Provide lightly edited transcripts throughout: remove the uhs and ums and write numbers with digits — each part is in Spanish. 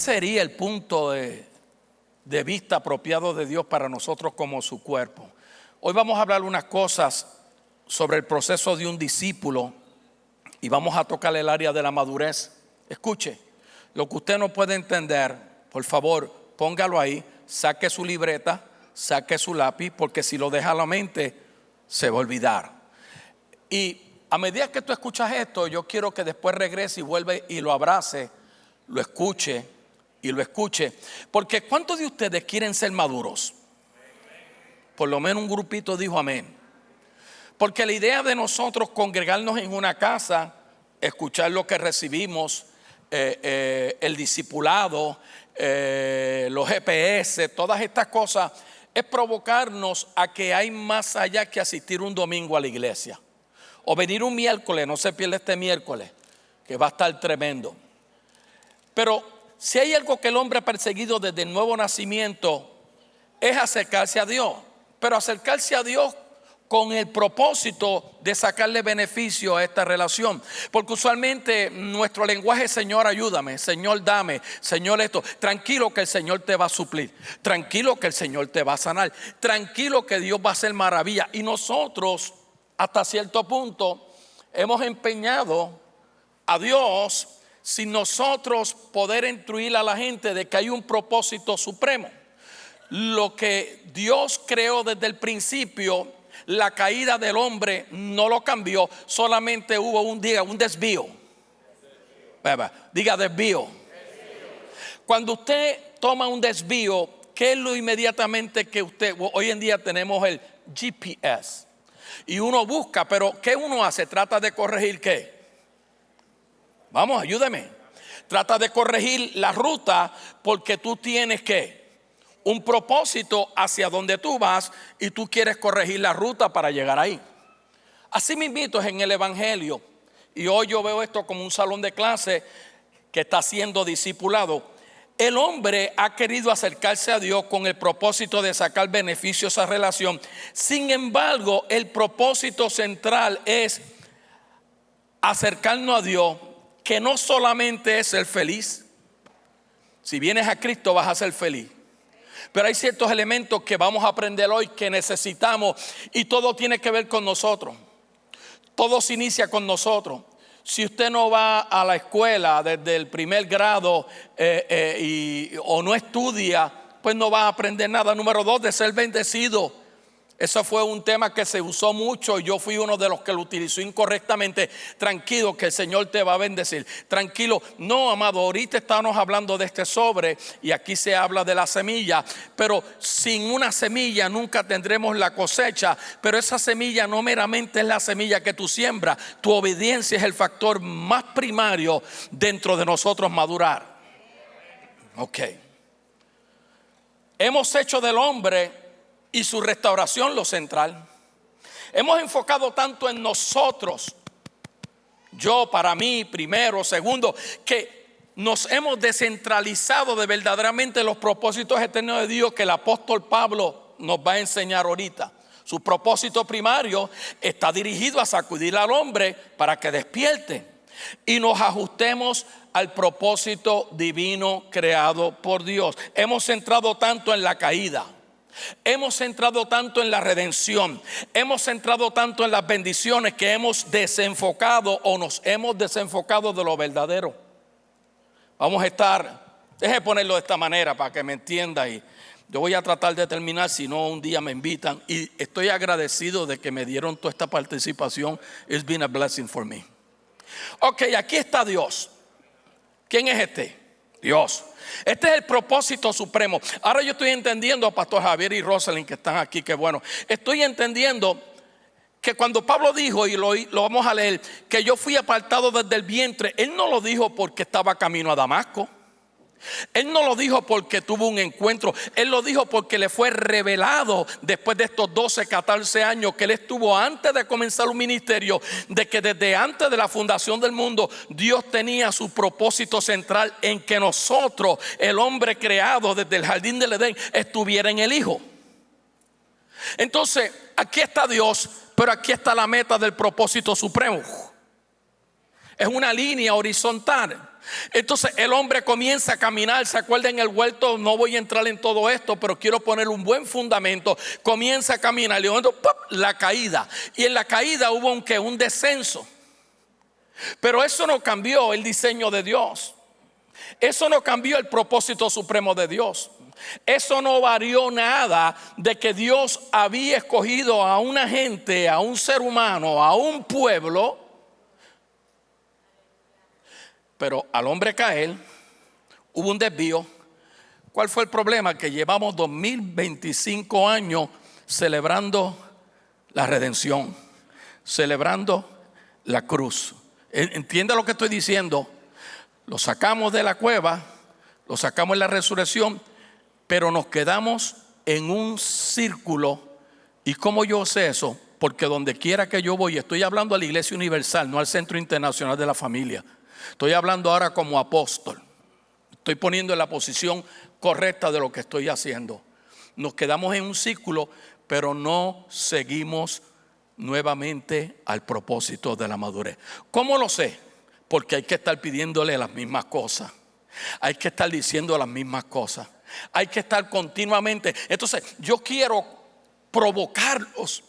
sería el punto de vista apropiado de Dios para nosotros como su cuerpo? Hoy vamos a hablar unas cosas sobre el proceso de un discípulo y vamos a tocar el área de la madurez. Escuche, lo que usted no puede entender, por favor, póngalo ahí, saque su libreta, saque su lápiz, porque si lo deja a la mente, se va a olvidar. Y a medida que tú escuchas esto, yo quiero que después regrese y vuelva y lo abrace, lo escuche y lo escuche. Porque ¿cuántos de ustedes quieren ser maduros? Por lo menos un grupito dijo amén. Porque la idea de nosotros congregarnos en una casa, escuchar lo que recibimos, el discipulado, los GPS, todas estas cosas, es provocarnos a que hay más allá que asistir un domingo a la iglesia. O venir un miércoles, no se pierda este miércoles, que va a estar tremendo. Pero si hay algo que el hombre ha perseguido desde el nuevo nacimiento, es acercarse a Dios. Pero acercarse a Dios con el propósito de sacarle beneficio a esta relación. Porque usualmente nuestro lenguaje es: Señor, ayúdame, Señor, dame, Señor, esto. Tranquilo que el Señor te va a suplir. Tranquilo que el Señor te va a sanar. Tranquilo que Dios va a hacer maravilla. Y nosotros, hasta cierto punto, hemos empeñado a Dios sin nosotros poder instruir a la gente de que hay un propósito supremo. Lo que Dios creó desde el principio, la caída del hombre no lo cambió, solamente hubo un desvío. Diga desvío. Cuando usted toma un desvío, ¿qué es lo inmediatamente que usted? Hoy en día tenemos el GPS y uno busca, pero ¿qué uno hace? Trata de corregir ¿qué? Vamos, ayúdeme. Trata de corregir la ruta porque tú tienes ¿qué? Un propósito hacia donde tú vas y tú quieres corregir la ruta para llegar ahí. Así mismito es en el evangelio. Y hoy yo veo esto como un salón de clase que está siendo discipulado. El hombre ha querido acercarse a Dios con el propósito de sacar beneficios a esa relación. Sin embargo, el propósito central es acercarnos a Dios, que no solamente es ser feliz. Si vienes a Cristo vas a ser feliz. Pero hay ciertos elementos que vamos a aprender hoy que necesitamos, y todo tiene que ver con nosotros. Todo se inicia con nosotros. Si usted no va a la escuela desde el primer grado o no estudia, pues no va a aprender nada. Número 2, de ser bendecido. Eso fue un tema que se usó mucho y yo fui uno de los que lo utilizó incorrectamente. Tranquilo que el Señor te va a bendecir. Tranquilo. No, amado, ahorita estamos hablando de este sobre y aquí se habla de la semilla. Pero sin una semilla nunca tendremos la cosecha. Pero esa semilla no meramente es la semilla que tú siembras. Tu obediencia es el factor más primario dentro de nosotros madurar. Ok. Hemos hecho del hombre y su restauración lo central. Hemos enfocado tanto en nosotros, yo, para mí, primero, segundo, que nos hemos descentralizado de verdaderamente los propósitos eternos de Dios que el apóstol Pablo nos va a enseñar ahorita. Su propósito primario está dirigido a sacudir al hombre para que despierte y nos ajustemos al propósito divino creado por Dios. Hemos centrado tanto en la caída. Hemos centrado tanto en la redención, hemos centrado tanto en las bendiciones que hemos desenfocado o nos hemos desenfocado de lo verdadero. Vamos a estar, déjeme ponerlo de esta manera para que me entienda, y yo voy a tratar de terminar, si no un día me invitan, y estoy agradecido de que me dieron toda esta participación. It's been a blessing for me. Ok, aquí está Dios. ¿Quién es este? Dios. Este es el propósito supremo. Ahora yo estoy entendiendo, Pastor Javier y Rosalind que están aquí, que bueno, estoy entendiendo que cuando Pablo dijo, y lo vamos a leer, que yo fui apartado desde el vientre, él no lo dijo porque estaba camino a Damasco. Él no lo dijo porque tuvo un encuentro. Él lo dijo porque le fue revelado después de estos 12, 14 años que él estuvo antes de comenzar un ministerio, de que desde antes de la fundación del mundo Dios tenía su propósito central en que nosotros, el hombre creado desde el jardín del Edén, estuviera en el Hijo. Entonces aquí está Dios, pero aquí está la meta del propósito supremo. Es una línea horizontal. Entonces el hombre comienza a caminar. ¿Se acuerdan en el huerto? No voy a entrar en todo esto, pero quiero poner un buen fundamento. Comienza a caminar y de momento, ¡pum!, la caída. Y en la caída hubo un descenso. Pero eso no cambió el diseño de Dios. Eso no cambió el propósito supremo de Dios. Eso no varió nada de que Dios había escogido a una gente, a un ser humano, a un pueblo. Pero al hombre caer, hubo un desvío. ¿Cuál fue el problema? Que llevamos 2025 años celebrando la redención, celebrando la cruz. ¿Entiende lo que estoy diciendo? Lo sacamos de la cueva, lo sacamos en la resurrección, pero nos quedamos en un círculo. ¿Y cómo yo sé eso? Porque donde quiera que yo voy, estoy hablando a la Iglesia Universal, no al Centro Internacional de la Familia. Estoy hablando ahora como apóstol. Estoy poniendo en la posición correcta de lo que estoy haciendo. Nos quedamos en un círculo, pero no seguimos nuevamente al propósito de la madurez. ¿Cómo lo sé? Porque hay que estar pidiéndole las mismas cosas. Hay que estar diciendo las mismas cosas. Hay que estar continuamente. Entonces yo quiero provocarlos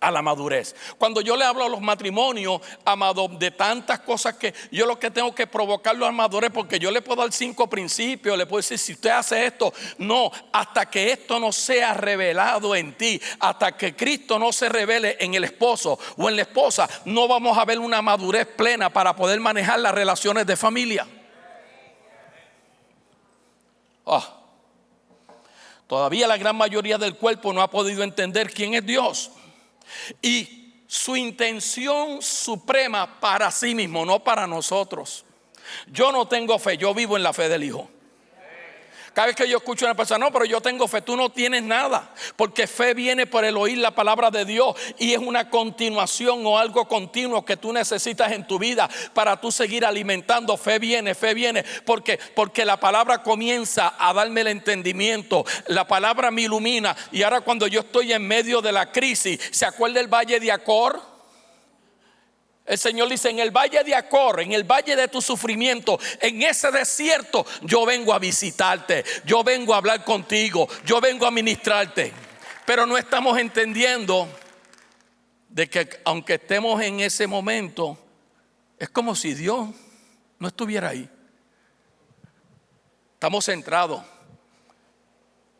a la madurez. Cuando yo le hablo a los matrimonios, amado, de tantas cosas, que yo lo que tengo que provocarlo a la madurez, porque yo le puedo dar 5 principios, le puedo decir, si usted hace esto, no, hasta que esto no sea revelado en ti, hasta que Cristo no se revele en el esposo o en la esposa, no vamos a ver una madurez plena para poder manejar las relaciones de familia. Todavía la gran mayoría del cuerpo no ha podido entender quién es Dios y su intención suprema para sí mismo, no para nosotros. Yo no tengo fe, yo vivo en la fe del Hijo. Cada vez que yo escucho a una persona, no, pero yo tengo fe, tú no tienes nada. Porque fe viene por el oír la palabra de Dios, y es una continuación o algo continuo que tú necesitas en tu vida para tú seguir alimentando. Fe viene porque la palabra comienza a darme el entendimiento. La palabra me ilumina. Y ahora cuando yo estoy en medio de la crisis, ¿se acuerda el valle de Acor? El Señor dice, en el valle de Acor, en el valle de tu sufrimiento, en ese desierto, yo vengo a visitarte, yo vengo a hablar contigo, yo vengo a ministrarte. Pero no estamos entendiendo de que aunque estemos en ese momento, es como si Dios no estuviera ahí. Estamos centrados.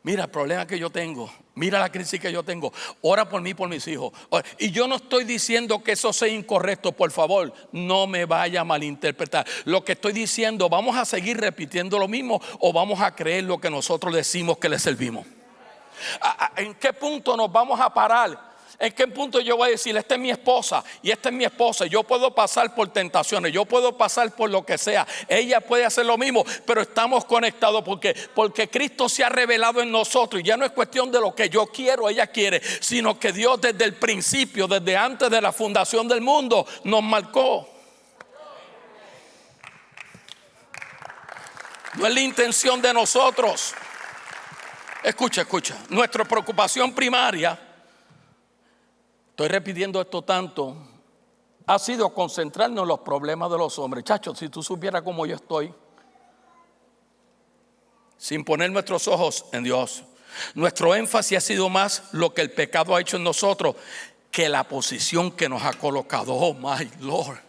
Mira el problema que yo tengo, mira la crisis que yo tengo, ora por mí, por mis hijos. Y yo no estoy diciendo que eso sea incorrecto, por favor, no me vaya a malinterpretar. Lo que estoy diciendo, ¿vamos a seguir repitiendo lo mismo o vamos a creer lo que nosotros decimos que le servimos? ¿En qué punto nos vamos a parar? ¿En qué punto yo voy a decir, esta es mi esposa y esta es mi esposa? Yo puedo pasar por tentaciones, yo puedo pasar por lo que sea, ella puede hacer lo mismo, pero estamos conectados porque Cristo se ha revelado en nosotros. Y ya no es cuestión de lo que yo quiero, ella quiere, sino que Dios desde el principio, desde antes de la fundación del mundo, nos marcó. No es la intención de nosotros. Escucha, nuestra preocupación primaria, estoy repitiendo esto tanto, ha sido concentrarnos en los problemas de los hombres. Chacho, si tú supieras cómo yo estoy, sin poner nuestros ojos en Dios. Nuestro énfasis ha sido más lo que el pecado ha hecho en nosotros que la posición que nos ha colocado. Oh my Lord.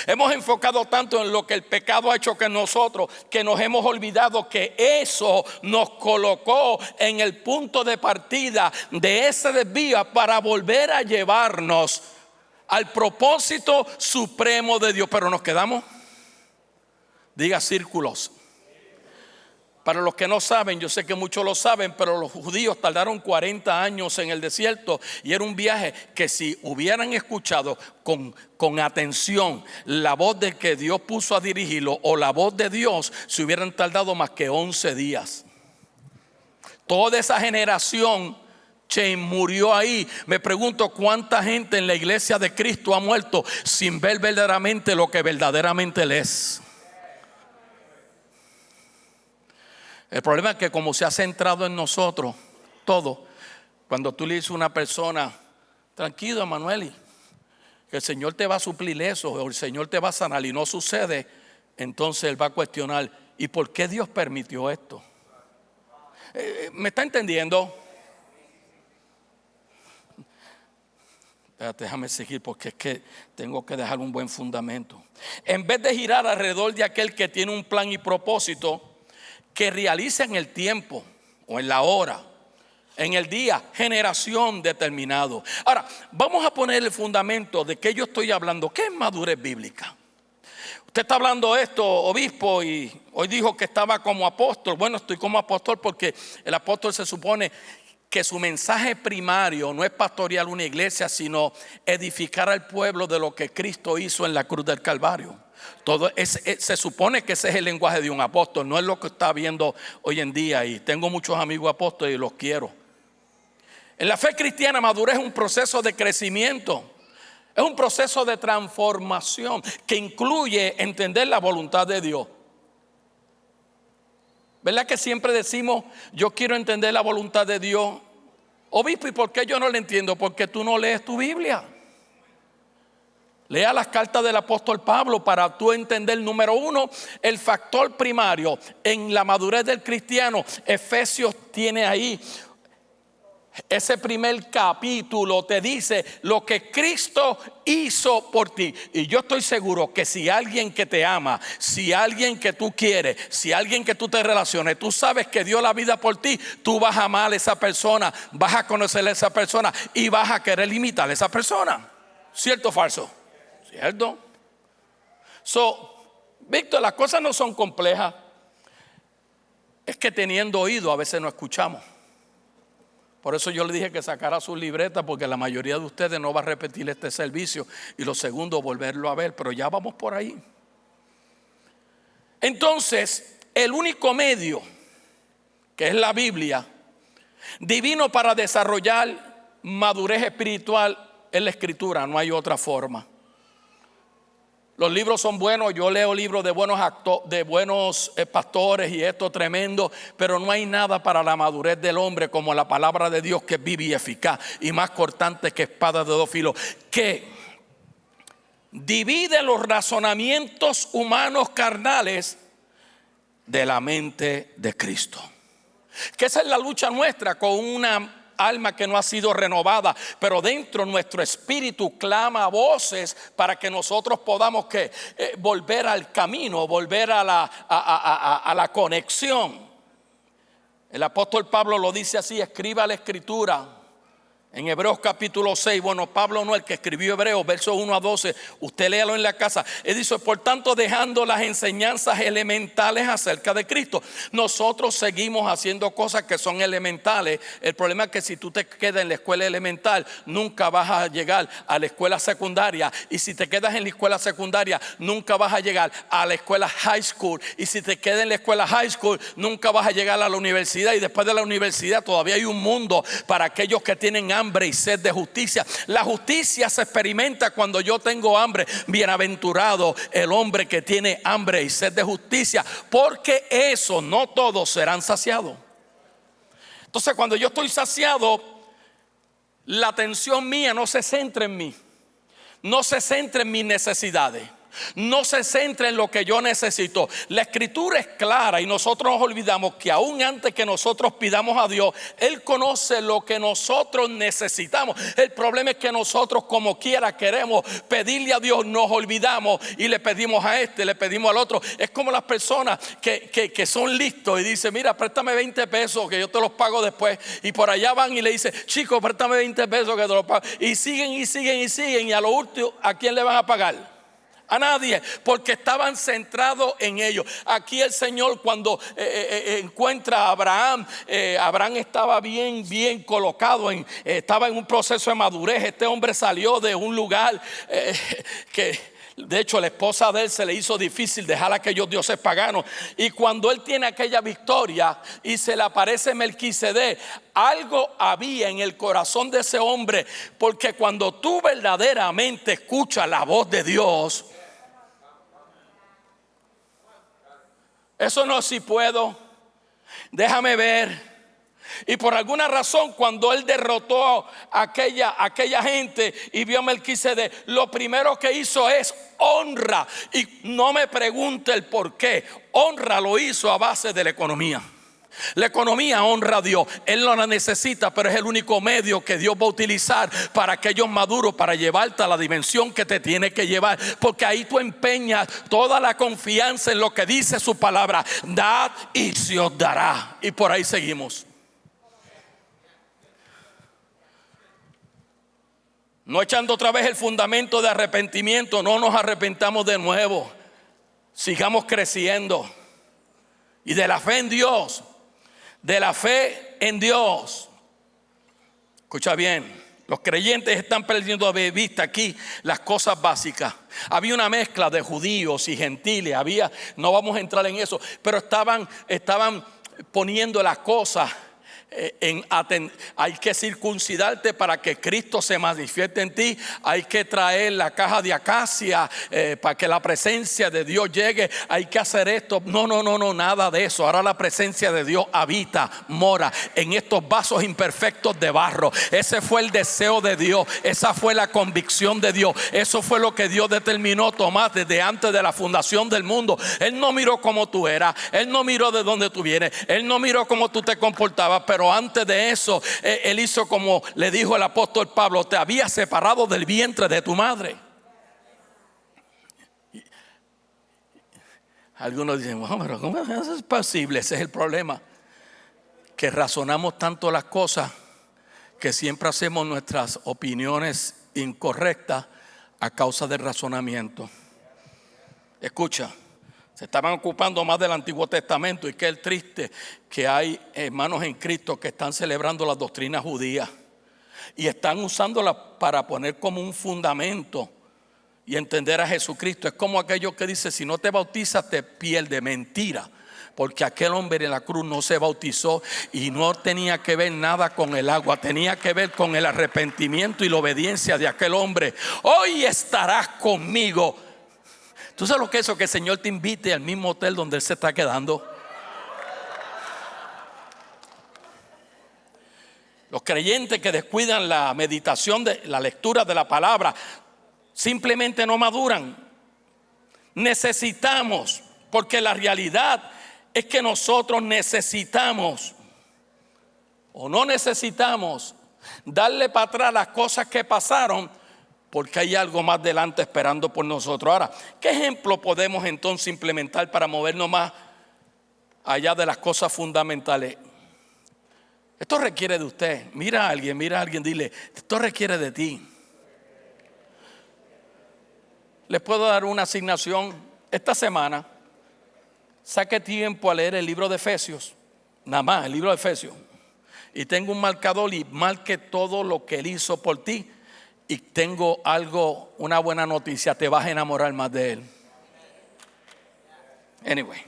Hemos enfocado tanto en lo que el pecado ha hecho que nosotros, que nos hemos olvidado que eso nos colocó en el punto de partida de ese desvío para volver a llevarnos al propósito supremo de Dios. Pero nos quedamos, diga, círculos. Para los que no saben, yo sé que muchos lo saben, pero los judíos tardaron 40 años en el desierto, y era un viaje que si hubieran escuchado con atención la voz de que Dios puso a dirigirlo o la voz de Dios, se hubieran tardado más que 11 días. Toda esa generación murió ahí. Me pregunto cuánta gente en la iglesia de Cristo ha muerto sin ver verdaderamente lo que verdaderamente Él es. El problema es que como se ha centrado en nosotros todo, cuando tú le dices a una persona, tranquilo, Emanueli, que el Señor te va a suplir eso, o el Señor te va a sanar, y no sucede, entonces él va a cuestionar, ¿y por qué Dios permitió esto? ¿Me está entendiendo? Espérate, déjame seguir porque es que tengo que dejar un buen fundamento. En vez de girar alrededor de aquel que tiene un plan y propósito que realiza en el tiempo o en la hora, en el día, generación determinado. Ahora, vamos a poner el fundamento de que yo estoy hablando. ¿Qué es madurez bíblica? Usted está hablando esto, obispo, y hoy dijo que estaba como apóstol. Bueno, estoy como apóstol porque el apóstol se supone que su mensaje primario no es pastorear una iglesia, sino edificar al pueblo de lo que Cristo hizo en la cruz del Calvario. Se supone que ese es el lenguaje de un apóstol, no es lo que está viendo hoy en día. Y tengo muchos amigos apóstoles y los quiero. En la fe cristiana, madurez es un proceso de crecimiento. Es un proceso de transformación que incluye entender la voluntad de Dios. ¿Verdad que siempre decimos, yo quiero entender la voluntad de Dios? Obispo, ¿y por qué yo no la entiendo? Porque tú no lees tu Biblia. Lea las cartas del apóstol Pablo para tú entender, número uno, el factor primario en la madurez del cristiano. Efesios tiene ahí ese primer capítulo, te dice lo que Cristo hizo por ti. Y yo estoy seguro que si alguien que te ama, si alguien que tú quieres, si alguien que tú te relaciones, tú sabes que dio la vida por ti, tú vas a amar a esa persona, vas a conocer a esa persona y vas a querer imitar a esa persona. ¿Cierto o falso? ¿Cierto? Víctor, las cosas no son complejas. Es que teniendo oído a veces no escuchamos. Por eso yo le dije que sacara su libreta, porque la mayoría de ustedes no va a repetir este servicio. Y lo segundo, volverlo a ver, pero ya vamos por ahí. Entonces, el único medio, que es la Biblia, divino para desarrollar madurez espiritual, es la Escritura, no hay otra forma. Los libros son buenos, yo leo libros de buenos pastores y esto tremendo, pero no hay nada para la madurez del hombre como la palabra de Dios, que es viva y eficaz y más cortante que espada de dos filos, que divide los razonamientos humanos carnales de la mente de Cristo. Que esa es la lucha nuestra con una alma que no ha sido renovada, pero dentro nuestro espíritu clama a voces para que nosotros podamos volver al camino, volver a la conexión. El apóstol Pablo lo dice así: escriba la escritura. En Hebreos capítulo 6, bueno, Pablo no, el que escribió Hebreos, versos 1 a 12, usted léalo en la casa. Él dice: por tanto, dejando las enseñanzas elementales acerca de Cristo. Nosotros seguimos haciendo cosas que son elementales. El problema es que si tú te quedas en la escuela elemental, nunca vas a llegar a la escuela secundaria. Y si te quedas en la escuela secundaria, nunca vas a llegar a la escuela high school. Y si te quedas en la escuela high school, nunca vas a llegar a la universidad. Y después de la universidad todavía hay un mundo para aquellos que tienen hambre y sed de justicia. La justicia se experimenta cuando yo tengo hambre. Bienaventurado el hombre que tiene hambre y sed de justicia, porque eso no todos serán saciados. Entonces, cuando yo estoy saciado, la atención mía no se centra en mí, no se centra en mis necesidades, no se centra en lo que yo necesito. La escritura es clara y nosotros nos olvidamos que aún antes que nosotros pidamos a Dios, Él conoce lo que nosotros necesitamos. El problema es que nosotros, como quiera, queremos pedirle a Dios, nos olvidamos y le pedimos a este, le pedimos al otro. Es como las personas que son listos y dicen: mira, préstame 20 pesos que yo te los pago después. Y por allá van y le dicen: chico, préstame 20 pesos que te los pago. Y siguen y siguen y siguen, y a lo último, ¿a quién le van a pagar? A nadie, porque estaban centrados en ellos. Aquí el Señor, cuando encuentra a Abraham, Abraham estaba bien colocado, estaba en un proceso de madurez. Este hombre salió de un lugar que de hecho la esposa de él se le hizo difícil dejar a aquellos dioses paganos. Y cuando él tiene aquella victoria y se le aparece Melquisedec, algo había en el corazón de ese hombre, porque cuando tú verdaderamente escuchas la voz de Dios, eso no, si puedo, déjame ver, Y por alguna razón, cuando él derrotó a aquella gente y vio a Melquisedec, lo primero que hizo es honra. Y no me pregunte el por qué. Honra lo hizo a base de la economía. La economía honra a Dios. Él no la necesita, pero es el único medio que Dios va a utilizar para que ellos maduros, para llevarte a la dimensión que te tiene que llevar. Porque ahí tú empeñas toda la confianza en lo que dice su palabra. Dad y se os dará. Y por ahí seguimos. No echando otra vez el fundamento de arrepentimiento. No nos arrepentamos de nuevo. Sigamos creciendo. Y de la fe en Dios. De la fe en Dios. Escucha bien, los creyentes están perdiendo de vista aquí las cosas básicas. Había una mezcla de judíos y gentiles. No vamos a entrar en eso, pero estaban poniendo las cosas hay que circuncidarte para que Cristo se manifieste en ti. Hay que traer la caja de acacia para que la presencia de Dios llegue. Hay que hacer esto. No, nada de eso. Ahora la presencia de Dios habita, mora en estos vasos imperfectos de barro. Ese fue el deseo de Dios. Esa fue la convicción de Dios. Eso fue lo que Dios determinó tomar desde antes de la fundación del mundo. Él no miró cómo tú eras. Él no miró de dónde tú vienes. Él no miró cómo tú te comportabas. Pero antes de eso, él hizo como le dijo el apóstol Pablo: te había separado del vientre de tu madre. Algunos dicen: bueno, pero ¿cómo eso es posible? Ese es el problema, que razonamos tanto las cosas que siempre hacemos nuestras opiniones incorrectas a causa del razonamiento. Escucha, se estaban ocupando más del Antiguo Testamento, y qué el triste que hay hermanos en Cristo que están celebrando las doctrinas judías y están usándolas para poner como un fundamento y entender a Jesucristo. Es como aquello que dice: si no te bautizas te pierdes. Mentira, porque aquel hombre en la cruz no se bautizó y no tenía que ver nada con el agua, tenía que ver con el arrepentimiento y la obediencia de aquel hombre. Hoy estarás conmigo. ¿Tú sabes lo que es eso? Que el Señor te invite al mismo hotel donde Él se está quedando. Los creyentes que descuidan la meditación de la lectura de la palabra simplemente no maduran. Necesitamos, porque la realidad es que nosotros necesitamos, o no necesitamos, darle para atrás las cosas que pasaron, porque hay algo más delante esperando por nosotros. Ahora, ¿qué ejemplo podemos entonces implementar para movernos más allá de las cosas fundamentales? Esto requiere de usted. Mira a alguien, dile: esto requiere de ti. Les puedo dar una asignación esta semana. Saque tiempo a leer el libro de Efesios, nada más el libro de Efesios, y tengo un marcador y marque todo lo que Él hizo por ti. Y tengo una buena noticia: te vas a enamorar más de Él. Anyway,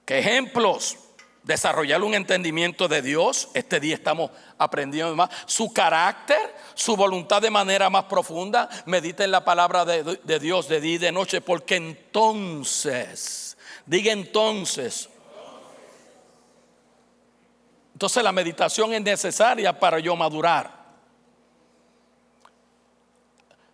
¿qué ejemplos? Desarrollar un entendimiento de Dios. Este día estamos aprendiendo más su carácter, su voluntad de manera más profunda. Medita en la palabra de Dios de día y de noche, porque entonces, diga entonces la meditación es necesaria para yo madurar.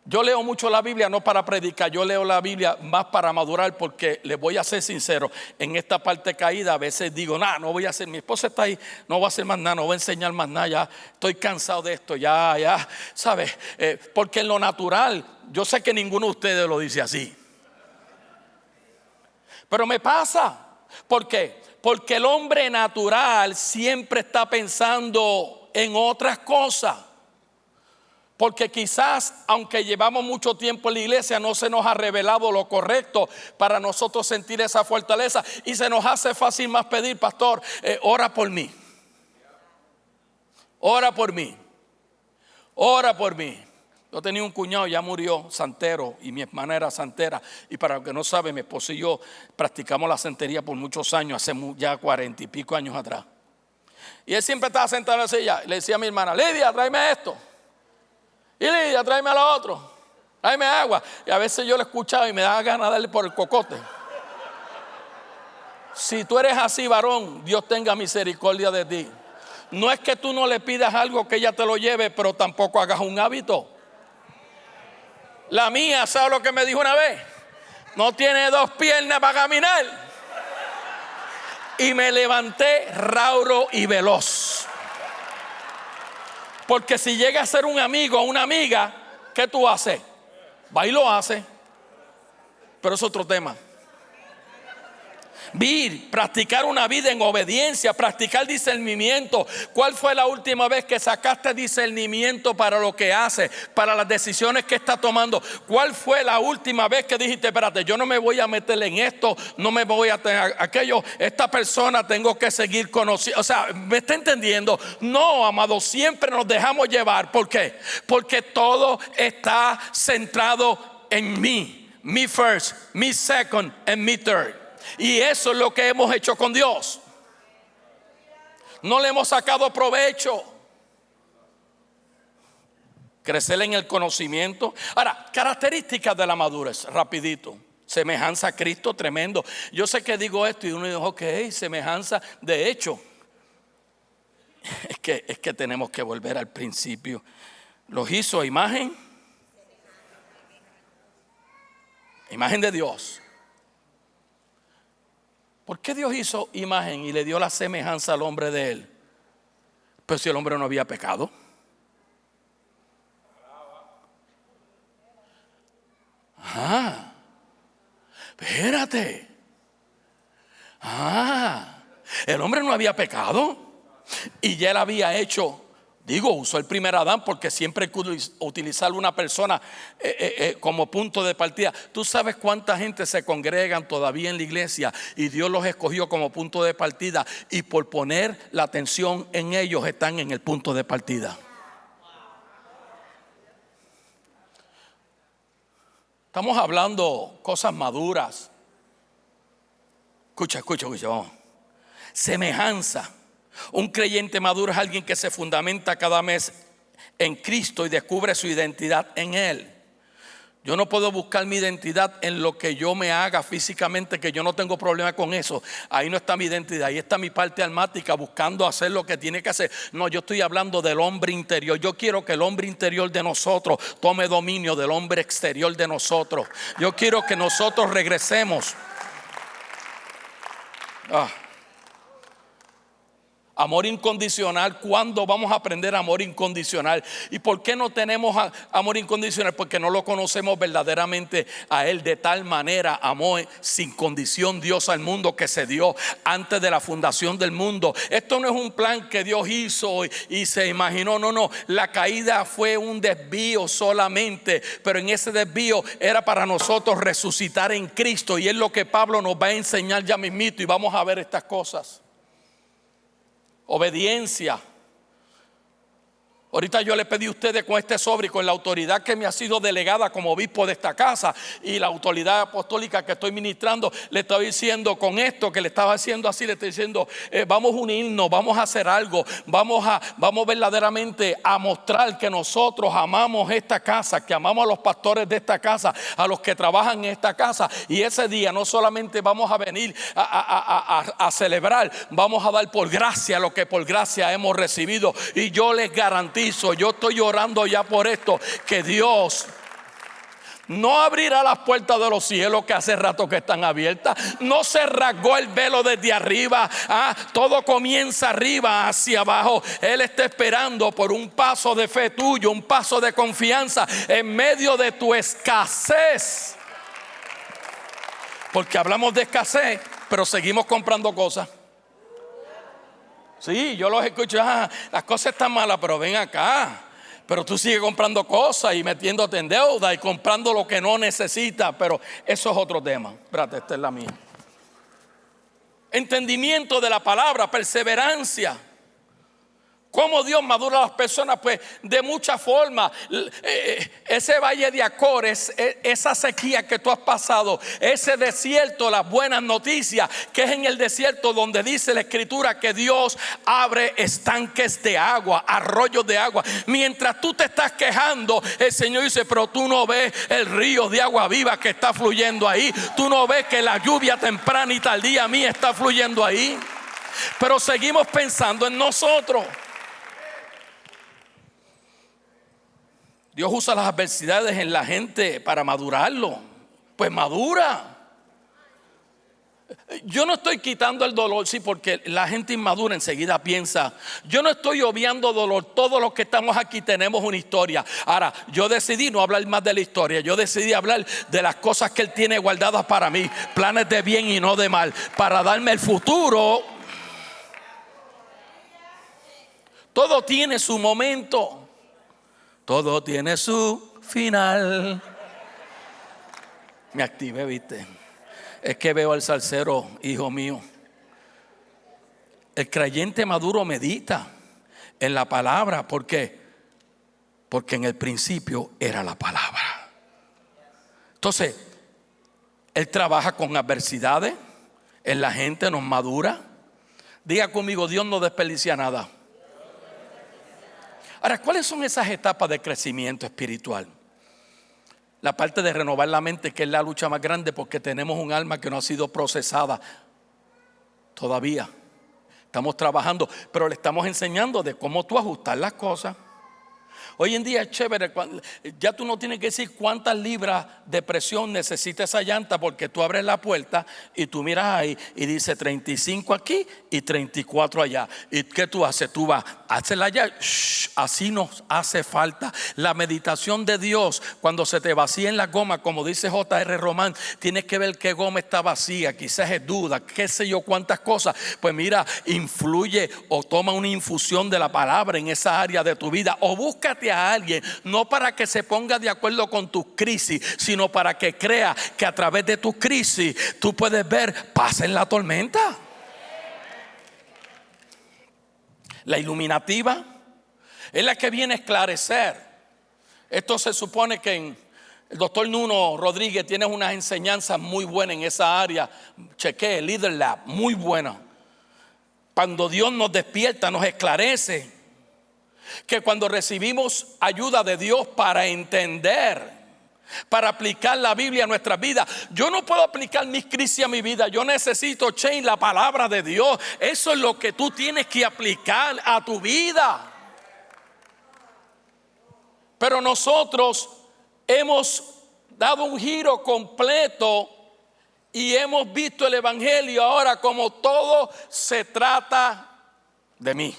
Yo leo mucho la Biblia no para predicar, yo leo la Biblia más para madurar, porque les voy a ser sincero, en esta parte caída a veces digo: no voy a hacer, mi esposa está ahí, no voy a hacer más nada, no voy a enseñar más nada, ya estoy cansado de esto, ya, ¿sabes? Porque en lo natural, yo sé que ninguno de ustedes lo dice así, pero me pasa. ¿Por qué? Porque el hombre natural siempre está pensando en otras cosas. Porque quizás, aunque llevamos mucho tiempo en la iglesia, no se nos ha revelado lo correcto para nosotros sentir esa fortaleza. Y se nos hace fácil más pedir: pastor, ora por mí. Ora por mí. Ora por mí. Yo tenía un cuñado, ya murió, santero, y mi hermana era santera. Y para los que no saben, mi esposo y yo practicamos la santería por muchos años, hace ya 40 y pico años atrás. Y él siempre estaba sentado en la silla y le decía a mi hermana: Lidia, tráeme esto. Y Lidia, tráeme a lo otro, tráeme agua. Y a veces yo le escuchaba y me daba ganas de darle por el cocote. Si tú eres así, varón, Dios tenga misericordia de ti. No es que tú no le pidas algo que ella te lo lleve, pero tampoco hagas un hábito. La mía, ¿sabe lo que me dijo una vez? No tiene dos piernas para caminar. Y me levanté rauro y veloz. Porque si llega a ser un amigo o una amiga, ¿qué tú haces? Va y lo hace. Pero es otro tema. Practicar una vida en obediencia, practicar discernimiento. ¿Cuál fue la última vez que sacaste discernimiento para lo que haces, para las decisiones que estás tomando? ¿Cuál fue la última vez que dijiste, espérate, yo no me voy a meter en esto, no me voy a tener aquello, esta persona tengo que seguir conociendo? O sea, ¿me está entendiendo? No, amado, siempre nos dejamos llevar. ¿Por qué? Porque todo está centrado en mí. Me first, me second, and me third. Y eso es lo que hemos hecho con Dios. No le hemos sacado provecho. Crecer en el conocimiento. Ahora, características de la madurez, rapidito. Semejanza a Cristo, tremendo. Yo sé que digo esto y uno dice, ok, semejanza. De hecho, es que tenemos que volver al principio. Los hizo a imagen de Dios. ¿Por qué Dios hizo imagen y le dio la semejanza al hombre de él? Pues si el hombre no había pecado. Espérate. El hombre no había pecado. Y ya él había hecho, usó el primer Adán, porque siempre hay que utilizar una persona como punto de partida. Tú sabes cuánta gente se congregan todavía en la iglesia y Dios los escogió como punto de partida, y por poner la atención en ellos están en el punto de partida. Estamos hablando cosas maduras. Escucha, vamos. Semejanza. Un creyente maduro es alguien que se fundamenta cada mes en Cristo y descubre su identidad en Él. Yo no puedo buscar mi identidad en lo que yo me haga físicamente, que yo no tengo problema con eso. Ahí no está mi identidad, ahí está mi parte almática buscando hacer lo que tiene que hacer. No, yo estoy hablando del hombre interior. Yo quiero que el hombre interior de nosotros tome dominio del hombre exterior de nosotros. Yo quiero que nosotros regresemos. Amor incondicional. ¿Cuándo vamos a aprender amor incondicional? ¿Y por qué no tenemos amor incondicional? Porque no lo conocemos verdaderamente a Él. De tal manera amó sin condición Dios al mundo, que se dio antes de la fundación del mundo. Esto no es un plan que Dios hizo y se imaginó. No, la caída fue un desvío solamente, pero en ese desvío era para nosotros resucitar en Cristo, y es lo que Pablo nos va a enseñar ya mismito, y vamos a ver estas cosas. Obediencia. Ahorita yo le pedí a ustedes con este sobre y con la autoridad que me ha sido delegada como obispo de esta casa y la autoridad apostólica que estoy ministrando, le estoy diciendo con esto que le estaba haciendo así, le estoy diciendo vamos a unirnos, vamos a hacer algo, vamos verdaderamente a mostrar que nosotros amamos esta casa, que amamos a los pastores de esta casa, a los que trabajan en esta casa. Y ese día no solamente vamos a venir a celebrar, vamos a dar por gracia lo que por gracia hemos recibido. Y yo les garantizo, yo estoy orando ya por esto, que Dios no abrirá las puertas de los cielos, que hace rato que están abiertas. No se rasgó el velo desde arriba. Todo comienza arriba hacia abajo. Él está esperando por un paso de fe tuyo, un paso de confianza en medio de tu escasez. Porque hablamos de escasez, pero seguimos comprando cosas. Sí, yo los escucho, las cosas están malas, pero ven acá. Pero tú sigues comprando cosas y metiéndote en deuda y comprando lo que no necesitas. Pero eso es otro tema. Espérate, esta es la mía. Entendimiento de la palabra, perseverancia. ¿Cómo Dios madura a las personas? Pues de muchas formas. Ese valle de Acor, esa sequía que tú has pasado, ese desierto, las buenas noticias, que es en el desierto donde dice la Escritura que Dios abre estanques de agua, arroyos de agua. Mientras tú te estás quejando, el Señor dice, pero tú no ves el río de agua viva que está fluyendo ahí. Tú no ves que la lluvia temprana y tardía mía está fluyendo ahí. Pero seguimos pensando en nosotros. Dios usa las adversidades en la gente para madurarlo. Pues madura. Yo no estoy quitando el dolor, sí, porque la gente inmadura enseguida piensa. Yo no estoy obviando dolor. Todos los que estamos aquí tenemos una historia. Ahora, yo decidí no hablar más de la historia. Yo decidí hablar de las cosas que Él tiene guardadas para mí. Planes de bien y no de mal. Para darme el futuro. Todo tiene su momento. Todo tiene su final. Me activé, ¿viste? Es que veo al salsero, hijo mío. El creyente maduro medita en la palabra. ¿Por qué? Porque en el principio era la palabra. Entonces, Él trabaja con adversidades. En la gente nos madura. Diga conmigo, Dios no desperdicia nada. Ahora, ¿cuáles son esas etapas de crecimiento espiritual? La parte de renovar la mente, que es la lucha más grande, porque tenemos un alma que no ha sido procesada todavía. Estamos trabajando, pero le estamos enseñando de cómo tú ajustar las cosas. Hoy en día es chévere, ya tú no tienes que decir cuántas libras de presión necesita esa llanta, porque tú abres la puerta y tú miras ahí y dice 35 aquí y 34 allá. ¿Y qué tú haces? Tú vas, hazla allá. Así nos hace falta. La meditación de Dios, cuando se te vacía en la goma, como dice J.R. Román, tienes que ver qué goma está vacía, quizás es duda, qué sé yo cuántas cosas. Pues mira, influye o toma una infusión de la palabra en esa área de tu vida, o búscate a alguien, no para que se ponga de acuerdo con tus crisis, sino para que crea que a través de tu crisis tú puedes ver paz en la tormenta. La iluminativa es la que viene a esclarecer. Esto se supone que el doctor Nuno Rodríguez tiene unas enseñanzas muy buenas en esa área. Chequé, Leader Lab, muy buena. Cuando Dios nos despierta, nos esclarece que cuando recibimos ayuda de Dios para entender, para aplicar la Biblia a nuestras vidas, yo no puedo aplicar mis crisis a mi vida. Yo necesito la palabra de Dios. Eso es lo que tú tienes que aplicar a tu vida. Pero nosotros hemos dado un giro completo y hemos visto el evangelio ahora como todo se trata de mí.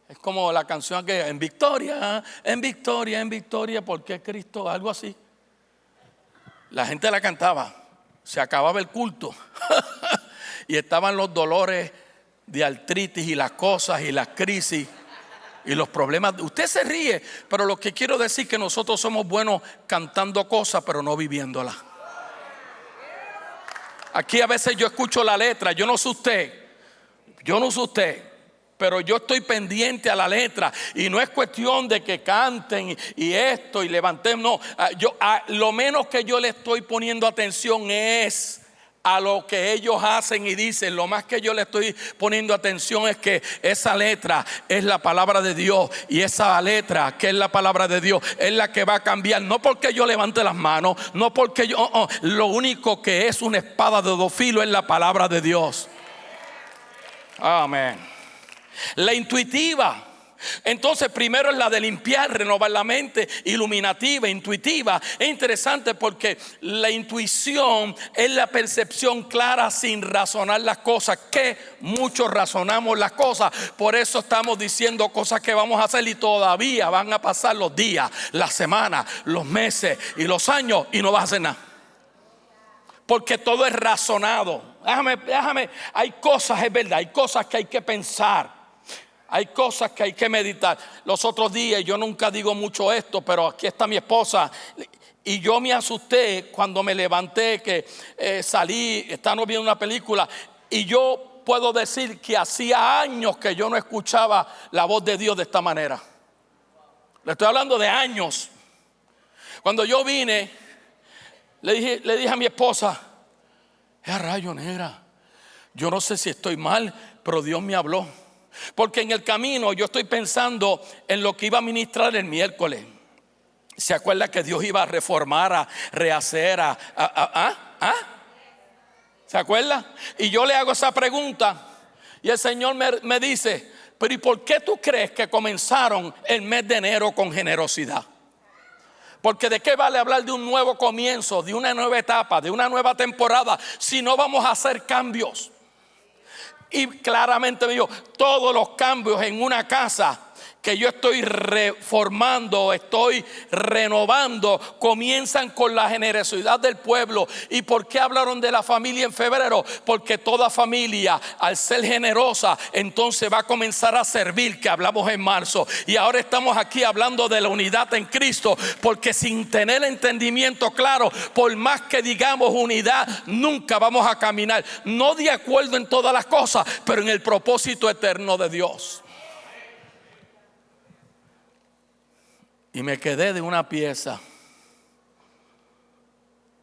Es como la canción que en victoria, en victoria, en victoria, porque Cristo, algo así. La gente la cantaba, se acababa el culto y estaban los dolores de artritis y las cosas y las crisis y los problemas. Usted se ríe, pero lo que quiero decir es que nosotros somos buenos cantando cosas, pero no viviéndolas. Aquí a veces yo escucho la letra, yo no sé usted, pero yo estoy pendiente a la letra, y no es cuestión de que canten y esto y levantemos, no. Lo menos que yo le estoy poniendo atención es a lo que ellos hacen y dicen. Lo más que yo le estoy poniendo atención es que esa letra es la palabra de Dios, y esa letra que es la palabra de Dios es la que va a cambiar. No porque yo levante las manos, no porque yo, lo único que es una espada de dos filos es la palabra de Dios. Amén. La intuitiva. Entonces primero es la de limpiar, renovar la mente. Iluminativa, intuitiva. Es interesante porque la intuición es la percepción clara sin razonar las cosas, que muchos razonamos las cosas. Por eso estamos diciendo cosas que vamos a hacer y todavía van a pasar los días, las semanas, los meses y los años y no vas a hacer nada, porque todo es razonado. Déjame, hay cosas, es verdad, hay cosas que hay que pensar. Hay cosas que hay que meditar. Los otros días, yo nunca digo mucho esto, pero aquí está mi esposa, y yo me asusté cuando me levanté, que salí, estábamos viendo una película, y yo puedo decir que hacía años que yo no escuchaba la voz de Dios de esta manera. Le estoy hablando de años. Cuando yo vine, le dije a mi esposa: ¡a rayo negra! Yo no sé si estoy mal, pero Dios me habló. Porque en el camino yo estoy pensando en lo que iba a ministrar el miércoles. ¿Se acuerda que Dios iba a reformar, a rehacer, ¿Se acuerda? Y yo le hago esa pregunta y el Señor me dice: pero ¿y por qué tú crees que comenzaron el mes de enero con generosidad? Porque ¿de qué vale hablar de un nuevo comienzo, de una nueva etapa, de una nueva temporada, si no vamos a hacer cambios? Y claramente me dijo: todos los cambios en una casa que yo estoy reformando, estoy renovando, comienzan con la generosidad del pueblo. ¿Y por qué hablaron de la familia en febrero? Porque toda familia, al ser generosa, entonces va a comenzar a servir, que hablamos en marzo. Y ahora estamos aquí hablando de la unidad en Cristo, porque sin tener entendimiento claro, por más que digamos unidad, nunca vamos a caminar, no de acuerdo en todas las cosas, pero en el propósito eterno de Dios. Y me quedé de una pieza.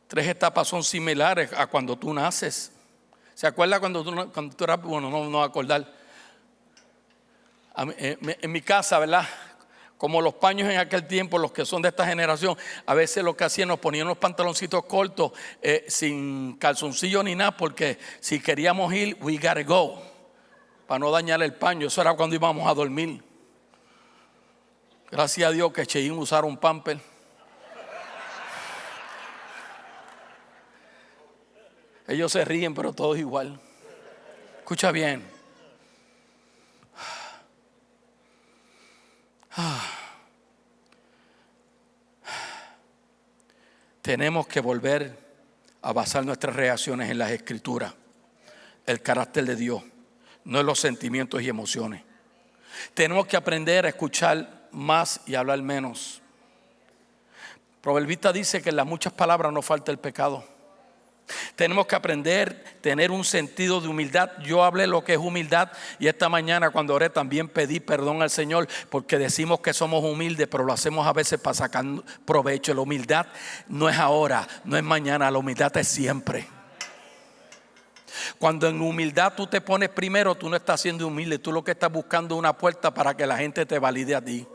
3 etapas son similares a cuando tú naces. ¿Se acuerda cuando tú eras? Bueno, no va a acordar. En mi casa, ¿verdad? Como los paños en aquel tiempo, los que son de esta generación, a veces lo que hacían, nos ponían unos pantaloncitos cortos, sin calzoncillo ni nada, porque si queríamos ir, we gotta go, para no dañar el paño. Eso era cuando íbamos a dormir. Gracias a Dios que Cheín usara un pamper. Ellos se ríen, pero todos igual. Escucha bien. Tenemos que volver a basar nuestras reacciones en las Escrituras, el carácter de Dios, no en los sentimientos y emociones. Tenemos que aprender a escuchar más y hablar menos. Proverbista dice que en las muchas palabras no falta el pecado. Tenemos que aprender a tener un sentido de humildad. Yo hablé lo que es humildad, y esta mañana cuando oré también pedí perdón al Señor, porque decimos que somos humildes, pero lo hacemos a veces para sacar provecho. La humildad no es ahora, no es mañana, la humildad es siempre. Cuando en humildad tú te pones primero, tú no estás siendo humilde, tú lo que estás buscando es una puerta para que la gente te valide a ti.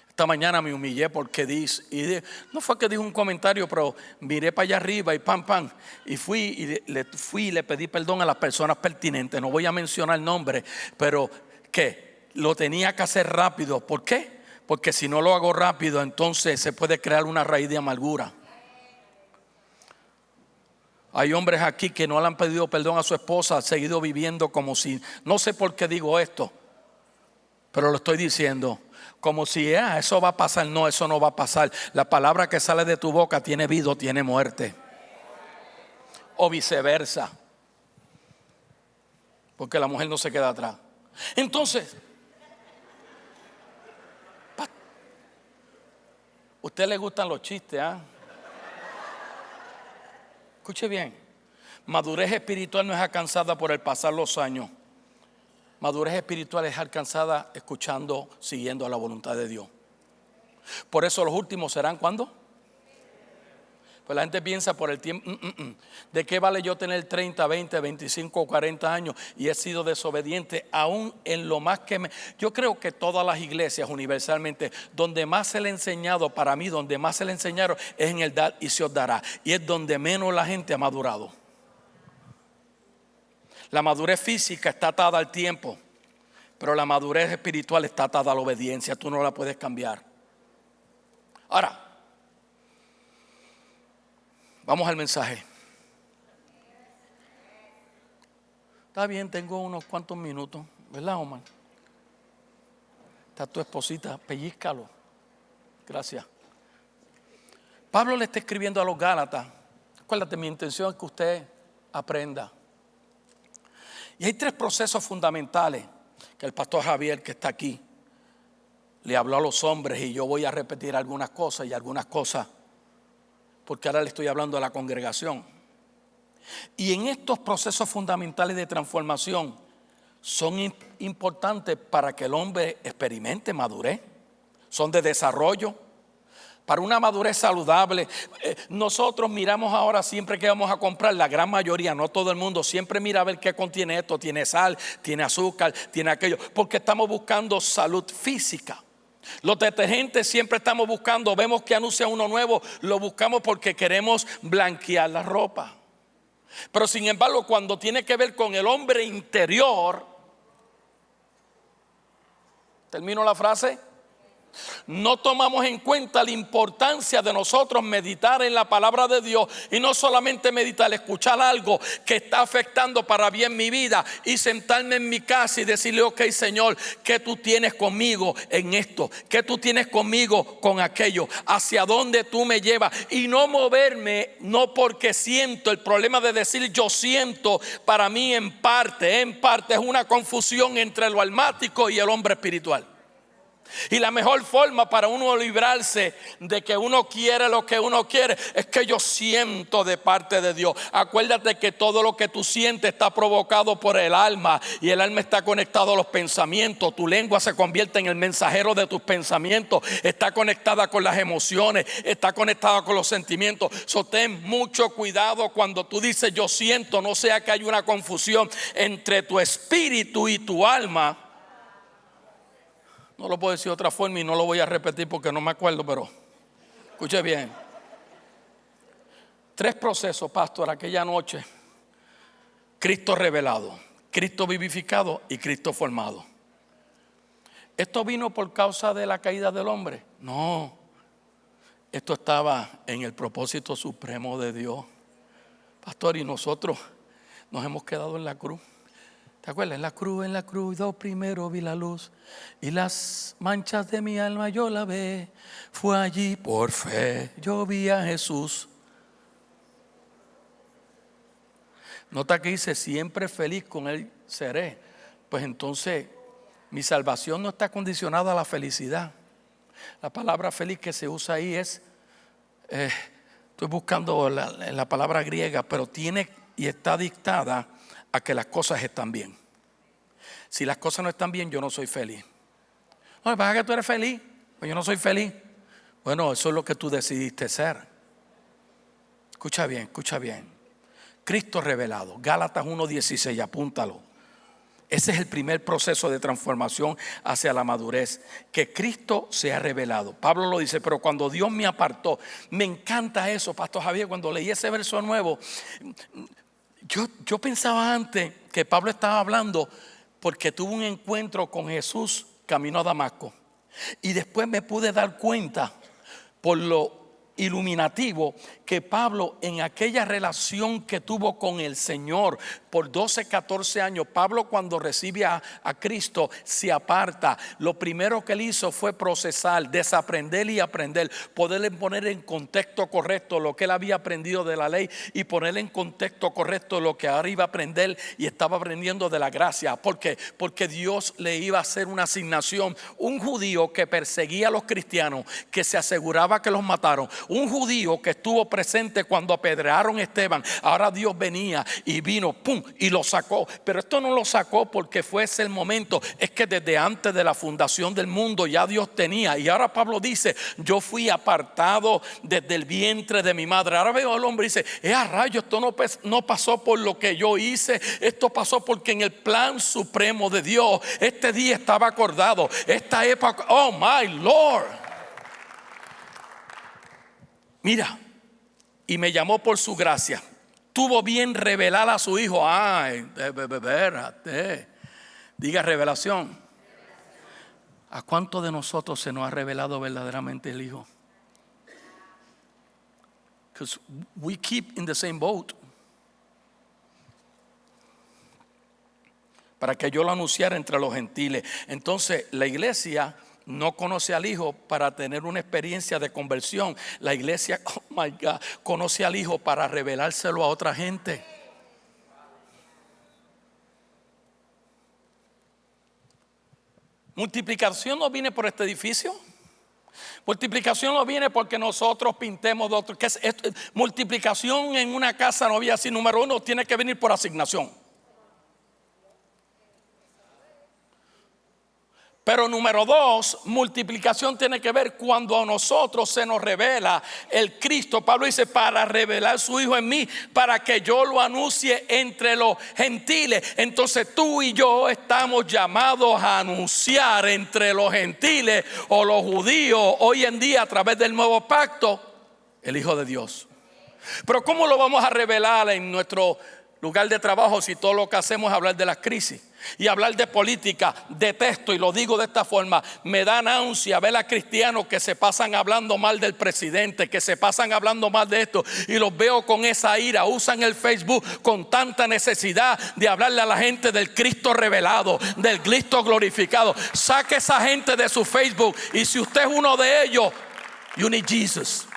Esta mañana me humillé porque no fue que dijo un comentario, pero miré para allá arriba y pam, y fui y le pedí perdón a las personas pertinentes. No voy a mencionar el nombre, pero que lo tenía que hacer rápido. ¿Por qué? Porque si no lo hago rápido, entonces se puede crear una raíz de amargura. Hay hombres aquí que no le han pedido perdón a su esposa, han seguido viviendo como si, no sé por qué digo esto, pero lo estoy diciendo, como si eso va a pasar. No, eso no va a pasar. La palabra que sale de tu boca tiene vida o tiene muerte, o viceversa, porque la mujer no se queda atrás. Entonces, ¿a usted le gustan los chistes? Escuche bien. Madurez espiritual no es alcanzada por el pasar los años. Madurez espiritual es alcanzada escuchando, siguiendo a la voluntad de Dios. Por eso los últimos serán ¿cuándo? Pues la gente piensa por el tiempo. ¿De qué vale yo tener 30, 20, 25 o 40 años y he sido desobediente aún en lo más que Yo creo que todas las iglesias universalmente, donde más se le ha enseñado, para mí, donde más se le enseñaron es en el dar y se os dará. Y es donde menos la gente ha madurado. La madurez física está atada al tiempo, pero la madurez espiritual está atada a la obediencia. Tú no la puedes cambiar. Ahora, vamos al mensaje. Está bien, tengo unos cuantos minutos, ¿verdad, Omar? Está tu esposita, pellízcalo. Gracias. Pablo le está escribiendo a los Gálatas. Acuérdate, mi intención es que usted aprenda. Y hay 3 procesos fundamentales que el pastor Javier, que está aquí, le habló a los hombres, y yo voy a repetir algunas cosas y algunas cosas porque ahora le estoy hablando a la congregación. Y en estos procesos fundamentales de transformación son importantes para que el hombre experimente madurez, son de desarrollo, para una madurez saludable. Nosotros miramos ahora siempre que vamos a comprar, la gran mayoría, no todo el mundo, siempre mira a ver qué contiene esto, tiene sal, tiene azúcar, tiene aquello, porque estamos buscando salud física. Los detergentes siempre estamos buscando, vemos que anuncia uno nuevo, lo buscamos porque queremos blanquear la ropa. Pero sin embargo, cuando tiene que ver con el hombre interior, termino la frase, no tomamos en cuenta la importancia de nosotros meditar en la palabra de Dios, y no solamente meditar, escuchar algo que está afectando para bien mi vida y sentarme en mi casa y decirle: ok, Señor, ¿qué tú tienes conmigo en esto? ¿Qué tú tienes conmigo con aquello? ¿Hacia dónde tú me llevas? Y no moverme, no porque siento. El problema de decir yo siento, para mí en parte es una confusión entre lo almático y el hombre espiritual. Y la mejor forma para uno librarse de que uno quiere lo que uno quiere es que yo siento de parte de Dios. Acuérdate que todo lo que tú sientes está provocado por el alma, y el alma está conectado a los pensamientos. Tu lengua se convierte en el mensajero de tus pensamientos, está conectada con las emociones, está conectada con los sentimientos. So, ten mucho cuidado cuando tú dices yo siento, no sea que haya una confusión entre tu espíritu y tu alma. No lo puedo decir de otra forma y no lo voy a repetir porque no me acuerdo, pero escuche bien. 3 procesos, pastor, aquella noche: Cristo revelado, Cristo vivificado y Cristo formado. ¿Esto vino por causa de la caída del hombre? No, esto estaba en el propósito supremo de Dios, pastor, y nosotros nos hemos quedado en la cruz. ¿Te acuerdas? En la cruz, yo primero vi la luz, y las manchas de mi alma yo lavé. Fue allí por fe, yo vi a Jesús. Nota que dice: siempre feliz con Él seré. Pues entonces mi salvación no está condicionada a la felicidad. La palabra feliz que se usa ahí es, estoy buscando la palabra griega, pero tiene y está dictada a que las cosas están bien. Si las cosas no están bien, yo no soy feliz. No, ¿pasa que tú eres feliz? Pues yo no soy feliz. Bueno, eso es lo que tú decidiste ser. Escucha bien, escucha bien. Cristo revelado, Gálatas 1:16, apúntalo. Ese es el primer proceso de transformación hacia la madurez, que Cristo se ha revelado. Pablo lo dice: pero cuando Dios me apartó. Me encanta eso, Pastor Javier. Cuando leí ese verso nuevo, yo pensaba antes que Pablo estaba hablando porque tuvo un encuentro con Jesús camino a Damasco, y después me pude dar cuenta por lo iluminativo que Pablo, en aquella relación que tuvo con el Señor por 12, 14 años, Pablo, cuando recibe a Cristo, se aparta. Lo primero que él hizo fue procesar, desaprender y aprender, poderle poner en contexto correcto lo que él había aprendido de la ley, y ponerle en contexto correcto lo que ahora iba a aprender y estaba aprendiendo de la gracia. ¿Por qué? Porque Dios le iba a hacer una asignación. Un judío que perseguía a los cristianos, que se aseguraba que los mataron, un judío que estuvo presente cuando apedrearon a Esteban, ahora Dios venía y vino, pum, y lo sacó. Pero esto no lo sacó porque fuese el momento, es que desde antes de la fundación del mundo ya Dios tenía. Y ahora Pablo dice: yo fui apartado desde el vientre de mi madre. Ahora veo al hombre y dice: a rayo, esto no pasó por lo que yo hice, esto pasó porque en el plan supremo de Dios este día estaba acordado, esta época. Oh my Lord. Mira, y me llamó por su gracia. Tuvo bien revelar a su hijo. Ay, espérate. Diga revelación. ¿A cuánto de nosotros se nos ha revelado verdaderamente el Hijo? Because we keep in the same boat. Para que yo lo anunciara entre los gentiles. Entonces la iglesia no conoce al Hijo para tener una experiencia de conversión. La iglesia, oh my God, conoce al Hijo para revelárselo a otra gente. Multiplicación no viene por este edificio. Multiplicación no viene porque nosotros pintemos de otro. Multiplicación en una casa no había así. Número uno, tiene que venir por asignación. Pero número dos, multiplicación tiene que ver cuando a nosotros se nos revela el Cristo. Pablo dice, para revelar su Hijo en mí, para que yo lo anuncie entre los gentiles. Entonces tú y yo estamos llamados a anunciar entre los gentiles o los judíos hoy en día a través del nuevo pacto el Hijo de Dios. Pero ¿cómo lo vamos a revelar en nuestro lugar de trabajo si todo lo que hacemos es hablar de las crisis? Y hablar de política, detesto, y lo digo de esta forma, me da náusea ver a cristianos que se pasan hablando mal del presidente, que se pasan hablando mal de esto, y los veo con esa ira, usan el Facebook con tanta necesidad de hablarle a la gente del Cristo revelado, del Cristo glorificado. Saque esa gente de su Facebook, y si usted es uno de ellos, you need Jesus.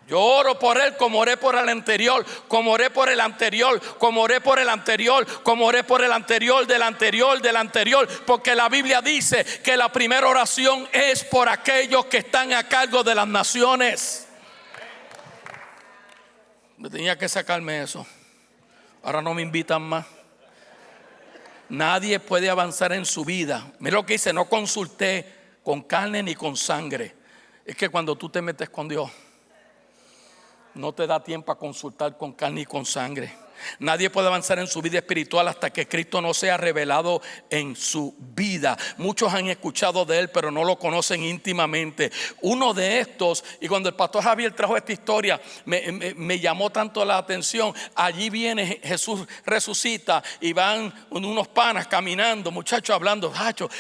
Yo oro por él como oré por el anterior, como oré por el anterior, como oré por el anterior, como oré por el anterior, del anterior, del anterior. Porque la Biblia dice que la primera oración es por aquellos que están a cargo de las naciones. Me tenía que sacarme eso. Ahora no me invitan más. Nadie puede avanzar en su vida. Mira lo que dice, no consulté con carne ni con sangre. Es que cuando tú te metes con Dios, no te da tiempo a consultar con carne y con sangre. Nadie puede avanzar en su vida espiritual hasta que Cristo no sea revelado en su vida. Muchos han escuchado de él, pero no lo conocen íntimamente. Uno de estos, y cuando el pastor Javier trajo esta historia, me llamó tanto la atención. Allí viene Jesús, resucita, y van unos panas caminando, muchachos hablando,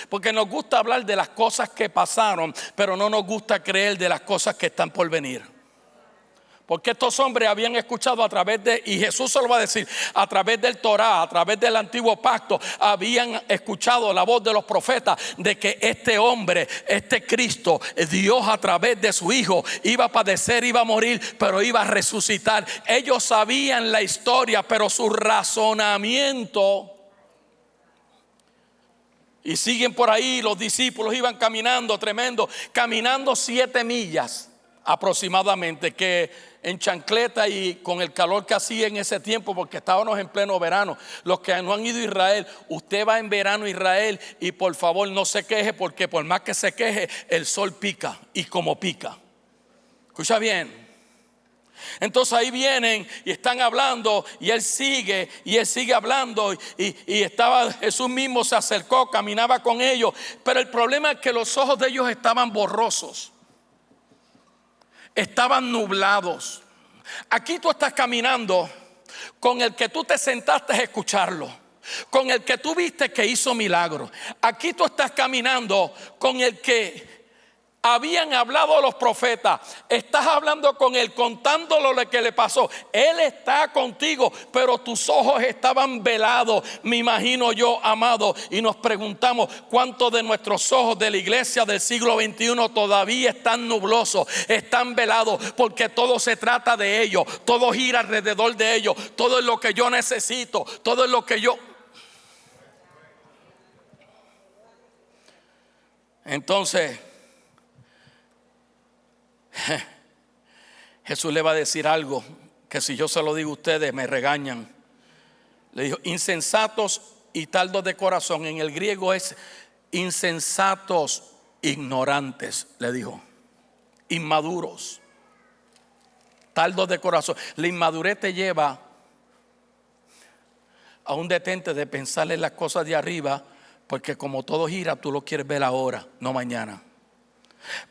porque nos gusta hablar de las cosas que pasaron, pero no nos gusta creer de las cosas que están por venir. Porque estos hombres habían escuchado a través de, y Jesús se lo va a decir, a través del Torá, a través del antiguo pacto, habían escuchado la voz de los profetas de que este hombre, este Cristo, Dios a través de su Hijo, iba a padecer, iba a morir, pero iba a resucitar. Ellos sabían la historia, pero su razonamiento, y siguen por ahí, los discípulos iban caminando, tremendo, caminando 7 millas aproximadamente, que en chancleta y con el calor que hacía en ese tiempo, porque estábamos en pleno verano. Los que no han ido a Israel, usted va en verano a Israel y por favor no se queje, porque por más que se queje, el sol pica, y como pica. Escucha bien. Entonces ahí vienen y están hablando, y él sigue hablando, y estaba, Jesús mismo se acercó, caminaba con ellos, pero el problema es que los ojos de ellos estaban borrosos. Estaban nublados. Aquí tú estás caminando con el que tú te sentaste a escucharlo, con el que tú viste que hizo milagros. Aquí tú estás caminando con el que habían hablado los profetas. Estás hablando con él, contándole lo que le pasó. Él está contigo, pero tus ojos estaban velados, me imagino yo, amado. Y nos preguntamos cuántos de nuestros ojos de la iglesia del siglo XXI todavía están nublosos, están velados, porque todo se trata de ellos, todo gira alrededor de ellos, todo es lo que yo necesito, todo es lo que yo. Entonces Jesús le va a decir algo que si yo se lo digo a ustedes me regañan. Le dijo, insensatos y tardos de corazón. En el griego es insensatos, ignorantes, le dijo. Inmaduros, tardos de corazón. La inmadurez te lleva a un detente de pensar en las cosas de arriba, porque como todo gira, tú lo quieres ver ahora, no mañana.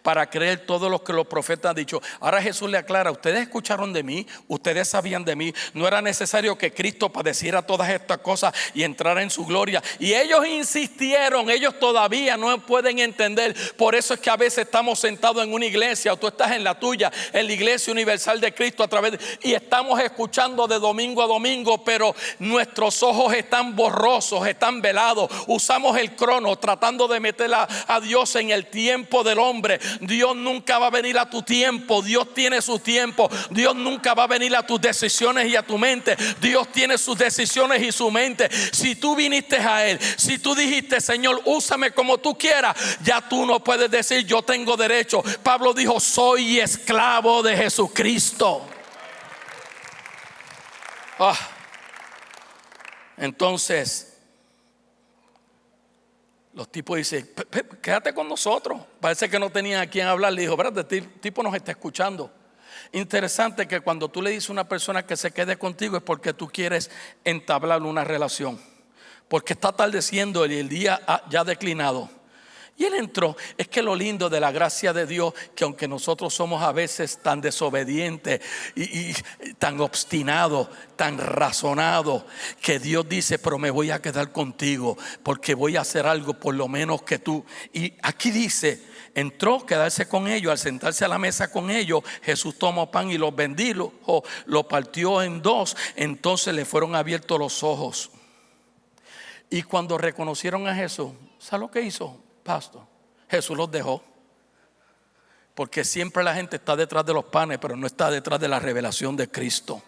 Para creer todo lo que los profetas han dicho. Ahora Jesús le aclara, ustedes escucharon de mí, ustedes sabían de mí, no era necesario que Cristo padeciera todas estas cosas y entrara en su gloria. Y ellos insistieron, ellos todavía no pueden entender. Por eso es que a veces estamos sentados en una iglesia, o tú estás en la tuya, en la iglesia universal de Cristo y estamos escuchando de domingo a domingo, pero nuestros ojos están borrosos, están velados. Usamos el crono tratando de meter a Dios en el tiempo del hombre, hombre. Dios nunca va a venir a tu tiempo. Dios tiene su tiempo. Dios nunca va a venir a tus decisiones y a tu mente. Dios tiene sus decisiones y su mente. Si tú viniste a Él, si tú dijiste: Señor, úsame como tú quieras, ya tú no puedes decir: yo tengo derecho. Pablo dijo: soy esclavo de Jesucristo. Entonces los tipos dicen: quédate con nosotros. Parece que no tenían a quien hablar. Le dijo: espérate, este tipo nos está escuchando. Interesante que cuando tú le dices a una persona que se quede contigo, es porque tú quieres entablar una relación, porque está atardeciendo y el día ya ha declinado. Y él entró. Es que lo lindo de la gracia de Dios, que aunque nosotros somos a veces tan desobedientes y tan obstinados, tan razonados, que Dios dice: pero me voy a quedar contigo, porque voy a hacer algo por lo menos que tú. Y aquí dice: entró, quedarse con ellos. Al sentarse a la mesa con ellos, Jesús tomó pan y los bendijo, lo partió en dos. Entonces le fueron abiertos los ojos. Y cuando reconocieron a Jesús, ¿sabes lo que hizo, pastor? Jesús los dejó. Porque siempre la gente está detrás de los panes, pero no está detrás de la revelación de Cristo.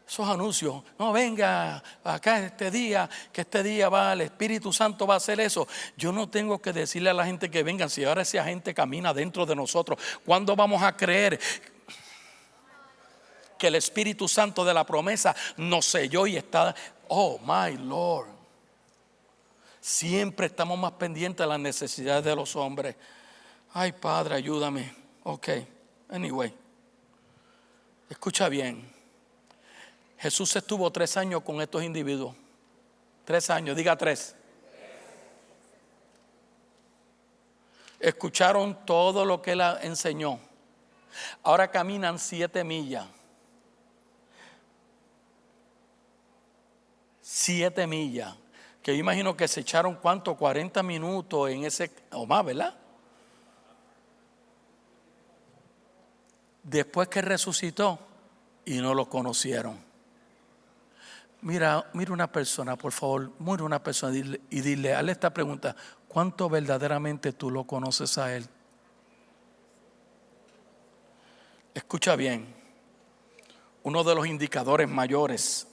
Esos anuncios: no, venga acá este día, que este día va, el Espíritu Santo va a hacer eso. Yo no tengo que decirle a la gente que vengan, si ahora esa gente camina dentro de nosotros. ¿Cuándo vamos a creer que el Espíritu Santo de la promesa nos selló y está? Oh my Lord. Siempre estamos más pendientes de las necesidades de los hombres. Ay, Padre, ayúdame. Ok, anyway, escucha bien. Jesús estuvo 3 años con estos individuos. 3 años, diga 3. Escucharon todo lo que él enseñó. Ahora caminan 7 millas. 7 millas. Que yo imagino que se echaron, ¿cuánto? 40 minutos en ese, o más, ¿verdad? Después que resucitó y no lo conocieron. Mira una persona, por favor, mira una persona y dile, hazle esta pregunta: ¿cuánto verdaderamente tú lo conoces a Él? Escucha bien. Uno de los indicadores mayores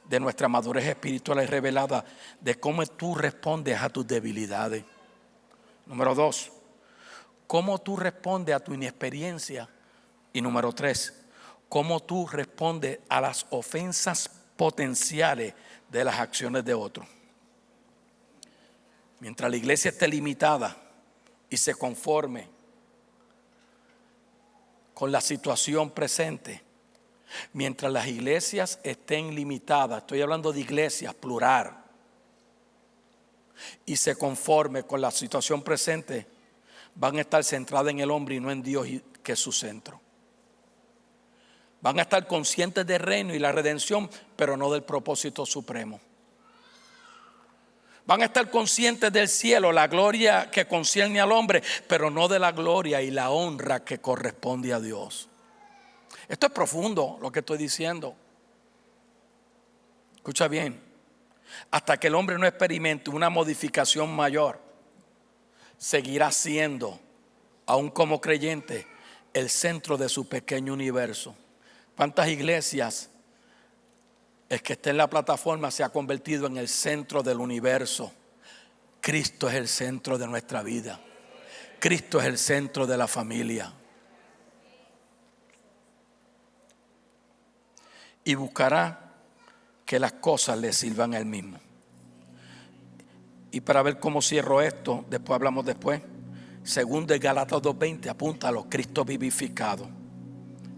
de nuestra madurez espiritual es revelada de cómo tú respondes a tus debilidades. Número 2, cómo tú respondes a tu inexperiencia. Y número 3, cómo tú respondes a las ofensas potenciales de las acciones de otros. Mientras la iglesia esté limitada y se conforme con la situación presente, mientras las iglesias estén limitadas, estoy hablando de iglesias plural, y se conforme con la situación presente, van a estar centradas en el hombre y no en Dios, que es su centro. Van a estar conscientes del reino y la redención, pero no del propósito supremo. Van a estar conscientes del cielo, la gloria que concierne al hombre, pero no de la gloria y la honra que corresponde a Dios. Esto es profundo lo que estoy diciendo. Escucha bien. Hasta que el hombre no experimente una modificación mayor, seguirá siendo, aún como creyente, el centro de su pequeño universo. ¿Cuántas iglesias el que esté en la plataforma se ha convertido en el centro del universo? Cristo es el centro de nuestra vida. Cristo es el centro de la familia. Y buscará que las cosas le sirvan a él mismo. Y para ver cómo cierro esto, después hablamos después. Segundo de Gálatas 2:20, apunta a los Cristo vivificado.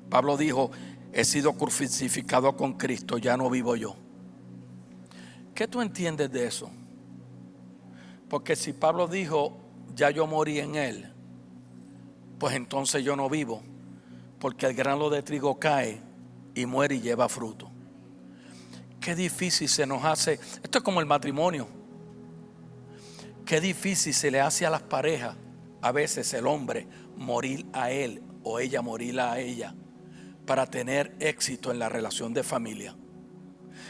Pablo dijo: he sido crucificado con Cristo, ya no vivo yo. ¿Qué tú entiendes de eso? Porque si Pablo dijo: ya yo morí en él, pues entonces yo no vivo, porque el grano de trigo cae y muere y lleva fruto. Qué difícil se nos hace. Esto es como el matrimonio. Qué difícil se le hace a las parejas, a veces el hombre morir a él o ella morir a ella, para tener éxito en la relación de familia.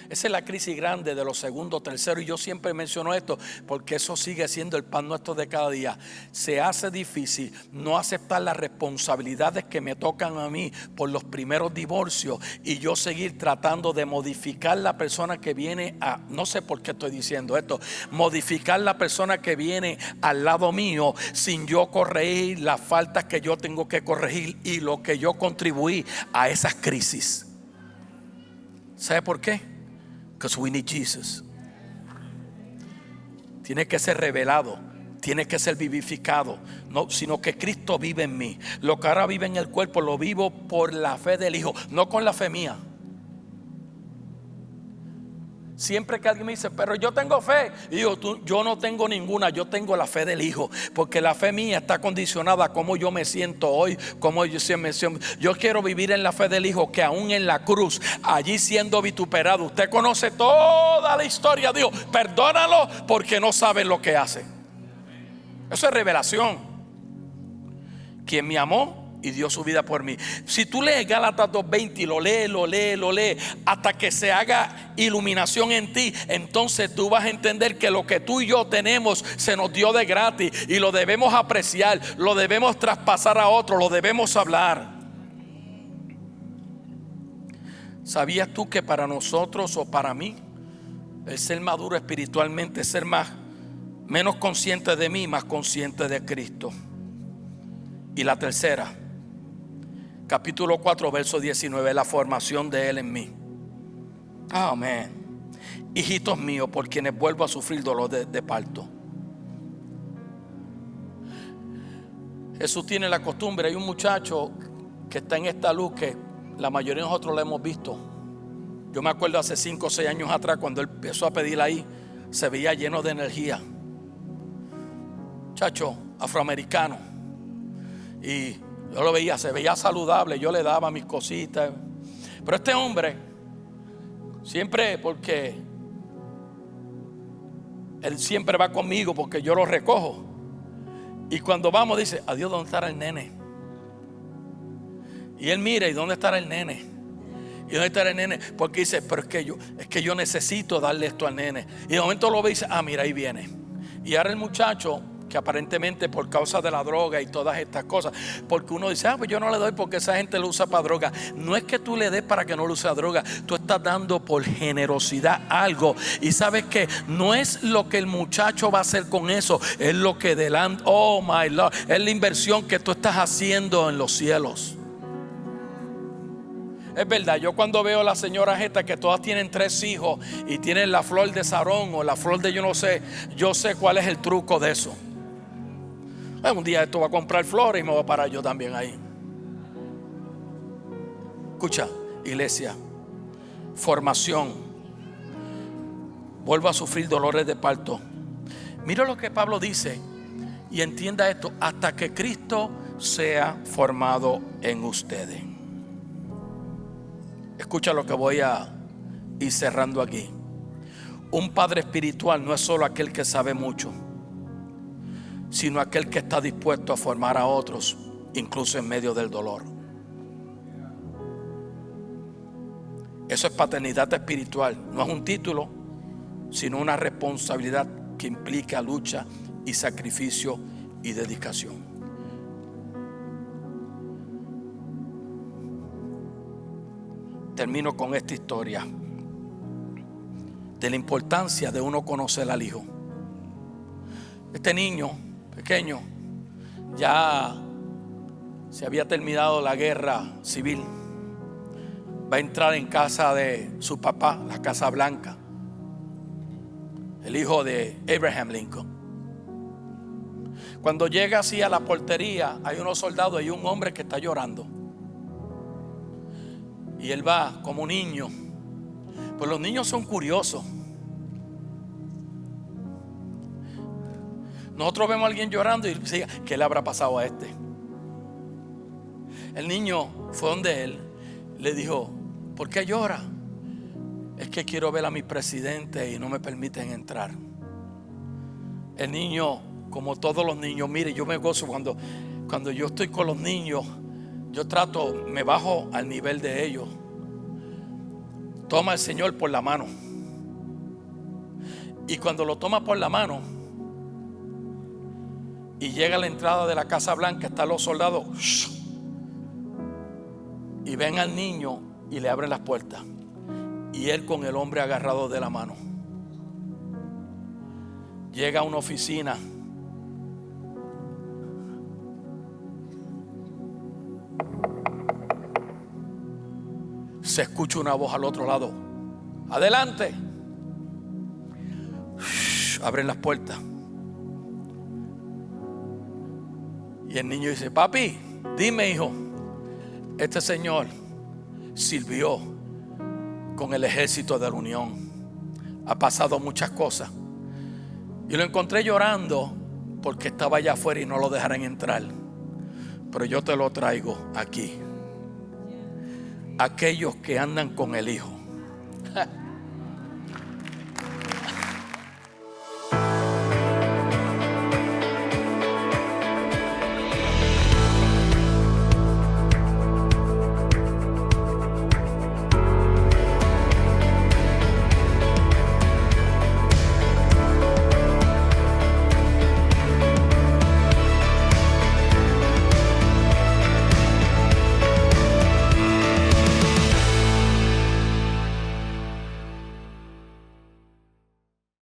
Esa es la crisis grande de los segundos, terceros. Y yo siempre menciono esto porque eso sigue siendo el pan nuestro de cada día. Se hace difícil no aceptar las responsabilidades que me tocan a mí por los primeros divorcios y yo seguir tratando de modificar la persona que viene a, no sé por qué estoy diciendo esto, modificar la persona que viene al lado mío sin yo corregir las faltas que yo tengo que corregir y lo que yo contribuí a esas crisis. ¿Sabe por qué? Because we need Jesus. Tiene que ser revelado, tiene que ser vivificado, no, sino que Cristo vive en mí. Lo que ahora vive en el cuerpo lo vivo por la fe del Hijo, no con la fe mía. Siempre que alguien me dice, pero yo tengo fe, y digo, yo no tengo ninguna, yo tengo la fe del Hijo, porque la fe mía está condicionada a cómo yo me siento hoy, cómo yo me siento. Yo quiero vivir en la fe del Hijo, que aún en la cruz, allí siendo vituperado, usted conoce toda la historia de Dios, perdónalo porque no sabe lo que hace. Eso es revelación. Quien me amó y dio su vida por mí. Si tú lees Gálatas 2:20 y lo lees hasta que se haga iluminación en ti, entonces tú vas a entender que lo que tú y yo tenemos se nos dio de gratis y lo debemos apreciar, lo debemos traspasar a otro, lo debemos hablar. ¿Sabías tú que para nosotros o para mí el ser maduro espiritualmente es ser menos consciente de mí, más consciente de Cristo? Y la tercera, capítulo 4, verso 19, la formación de Él en mí. Amén. Hijitos míos, por quienes vuelvo a sufrir dolor de parto. Jesús tiene la costumbre, hay un muchacho que está en esta luz que la mayoría de nosotros lo hemos visto. Yo me acuerdo hace 5 o 6 años atrás, cuando él empezó a pedir ahí, se veía lleno de energía. Muchacho afroamericano. Y yo lo veía, se veía saludable, yo le daba mis cositas. Pero este hombre, siempre, porque él siempre va conmigo porque yo lo recojo. Y cuando vamos dice, adiós, ¿dónde estará el nene? Y él mira, ¿y dónde estará el nene? ¿Y dónde estará el nene? Porque dice, pero es que yo necesito darle esto al nene. Y de momento lo ve y dice, mira, ahí viene. Y ahora el muchacho, que aparentemente por causa de la droga y todas estas cosas, porque uno dice, pues yo no le doy porque esa gente lo usa para droga. No es que tú le des para que no lo use a droga, tú estás dando por generosidad algo. Y sabes que no es lo que el muchacho va a hacer con eso, es lo que delante, oh my Lord, es la inversión que tú estás haciendo en los cielos. Es verdad, yo cuando veo a las señoras estas que todas tienen 3 hijos y tienen la flor de Sarón o la flor de yo sé cuál es el truco de eso. Un día esto va a comprar flores y me voy a parar yo también ahí. Escucha, iglesia, formación. Vuelvo a sufrir dolores de parto. Mira lo que Pablo dice y entienda esto: hasta que Cristo sea formado en ustedes. Escucha lo que voy a ir cerrando aquí. Un padre espiritual no es solo aquel que sabe mucho, sino aquel que está dispuesto a formar a otros, incluso en medio del dolor. Eso es paternidad espiritual. No es un título, sino una responsabilidad que implica lucha y sacrificio y dedicación. Termino con esta historia de la importancia de uno conocer al Hijo. Este niño pequeño, ya se había terminado la guerra civil, va a entrar en casa de su papá, la Casa Blanca, el hijo de Abraham Lincoln. Cuando llega así a la portería, hay unos soldados y un hombre que está llorando, y él va como niño. Pues los niños son curiosos. Nosotros vemos a alguien llorando y decimos, ¿qué le habrá pasado a este? El niño fue donde él, le dijo, ¿por qué llora? Es que quiero ver a mi presidente y no me permiten entrar. El niño, como todos los niños, mire, yo me gozo cuando yo estoy con los niños. Yo me bajo al nivel de ellos. toma al Señor por la mano. Y cuando lo toma por la mano y llega a la entrada de la Casa Blanca, están los soldados y ven al niño y le abren las puertas. Y él con el hombre agarrado de la mano llega a una oficina. Se escucha una voz al otro lado: adelante. Abren las puertas y el niño dice: papi, dime, hijo, este señor sirvió con el ejército de la Unión, ha pasado muchas cosas, y lo encontré llorando porque estaba allá afuera y no lo dejaran entrar, pero yo te lo traigo aquí. Aquellos que andan con el Hijo